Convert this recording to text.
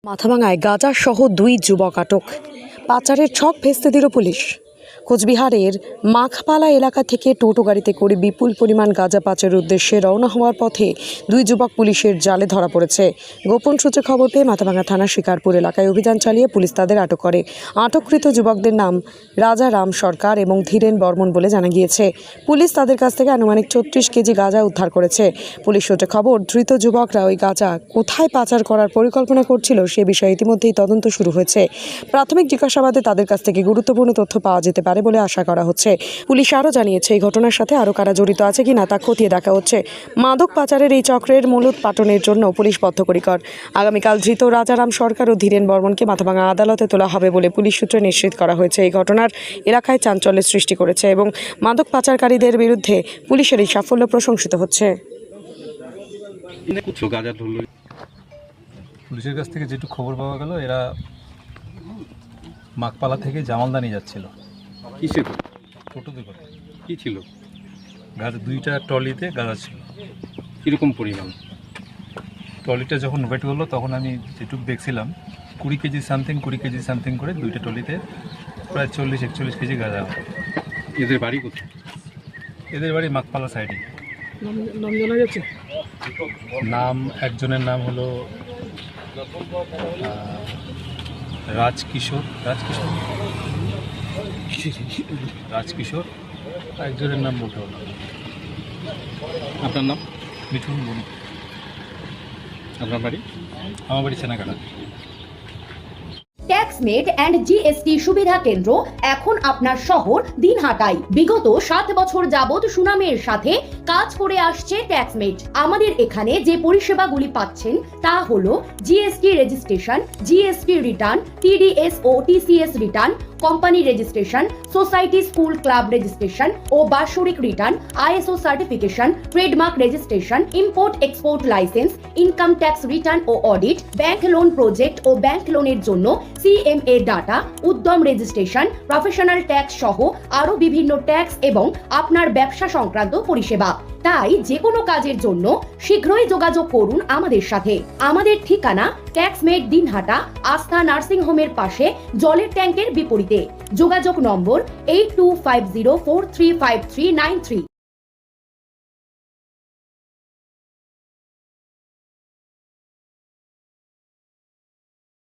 মাথাভাঙায় গাঁজা সহ 2 যুবক আটক। পাচারের ছক ভেস্তে দিল পুলিশ। কোচবিহারের মাখপালা এলাকা থেকে টোটো গাড়িতে করে বিপুল পরিমাণ গাঁজা পাচারের উদ্দেশ্যে রওনা হওয়ার পথে 2 যুবক পুলিশের জালে ধরা পড়েছে। গোপন সূত্রে খবর পেয়ে মাথাভাঙা থানার শিকারপুর এলাকায় অভিযান চালিয়ে পুলিশ তাদের আটক করে। আটককৃত যুবকদের নাম রাজা রাম সরকার এবং ধীরেন বর্মন বলে জানা গিয়েছে। পুলিশ তাদের কাছ থেকে আনুমানিক 36 কেজি গাঁজা উদ্ধার করেছে। পুলিশ সূত্রে খবর, ধৃত যুবকরা ওই গাঁজা কোথায় পাচার করার পরিকল্পনা করছিল সে বিষয়ে ইতিমধ্যেই তদন্ত শুরু হয়েছে। প্রাথমিক জিজ্ঞাসাবাদে তাদের কাছ থেকে গুরুত্বপূর্ণ তথ্য পাওয়া যেতে পারে বলে আশা করা হচ্ছে। পুলিশ আরও জানিয়েছে, এই ঘটনার সাথে আরও কারা জড়িত আছে কিনা তা খতিয়ে দেখা হচ্ছে। মাদক পাচারের এই চক্রের মূলোৎপাটনের জন্য পুলিশ বদ্ধপরিকর। আগামীকাল ধৃত রাজারাম সরকার ও ধীরেন বর্মনকে মাথাভাঙা আদালতে তোলা হবে বলে পুলিশ সূত্রে নিশ্চিত করা হয়েছে। এই ঘটনার এলাকায় চাঞ্চল্যের সৃষ্টি করেছে এবং মাদক পাচারকারীদের বিরুদ্ধে পুলিশের এই সাফল্য প্রশংসিত হচ্ছে। পুলিশের কাছ থেকে যেটুকু খবর পাওয়া গেল, এরা মাকপালা থেকে জামালদানি যাচ্ছিল। কিসে টোটোতে করে। কি ছিল? গাড়ি 2টা ট্রলিতে গাঁজা ছিল। কীরকম পরিমাণ? ট্রলিটা যখন ওয়েট হলো তখন আমি যেটুকু দেখছিলাম 20 কেজি সামথিং করে 2টা ট্রলিতে প্রায় 40-41 কেজি গাঁজা। এদের বাড়ি কোথায়? এদের বাড়ি মাকপালা সাইডে। নাম জানা যাচ্ছে? নাম একজনের নাম হলো রাজকিশোর, একজনের নাম বলতে হলো। আপনার নাম? মিঠুন বণিক। আপনার বাড়ি? আমার বাড়ি চেনাকাটা। ট্যাক্সমেট অ্যান্ড জিএসটি সুবিধা কেন্দ্র এখন আপনার শহর দিনহাটায়। বিগত 7 বছর যাবৎ সুনামের সাথে কাজ করে আসছে ট্যাক্সমেট। আমাদের এখানে যে পরিষেবাগুলি পাচ্ছেন তা হলো GST registration, GST return, TDS ও TCS return, company registration, society school club registration ও বাৎসরিক return, ISO certification, trademark registration, import export licence, income tax return ও অডিট, ব্যাংক লোন প্রজেক্ট ও ব্যাংক লোনের জন্য CMA data, Udyam registration, professional tax সহ আরো বিভিন্ন ট্যাক্স এবং আপনার ব্যবসা সংক্রান্ত পরিষেবা। তাই যে কোনো কাজের জন্য শীঘ্রই যোগাযোগ করুন আমাদের সাথে। আমাদের ঠিকানা ট্যাক্সমেট দিনহাটা, আস্থা নার্সিং হোমের পাশে, জলের ট্যাঙ্কের বিপরীতে। যোগাযোগ নম্বর 8250435393।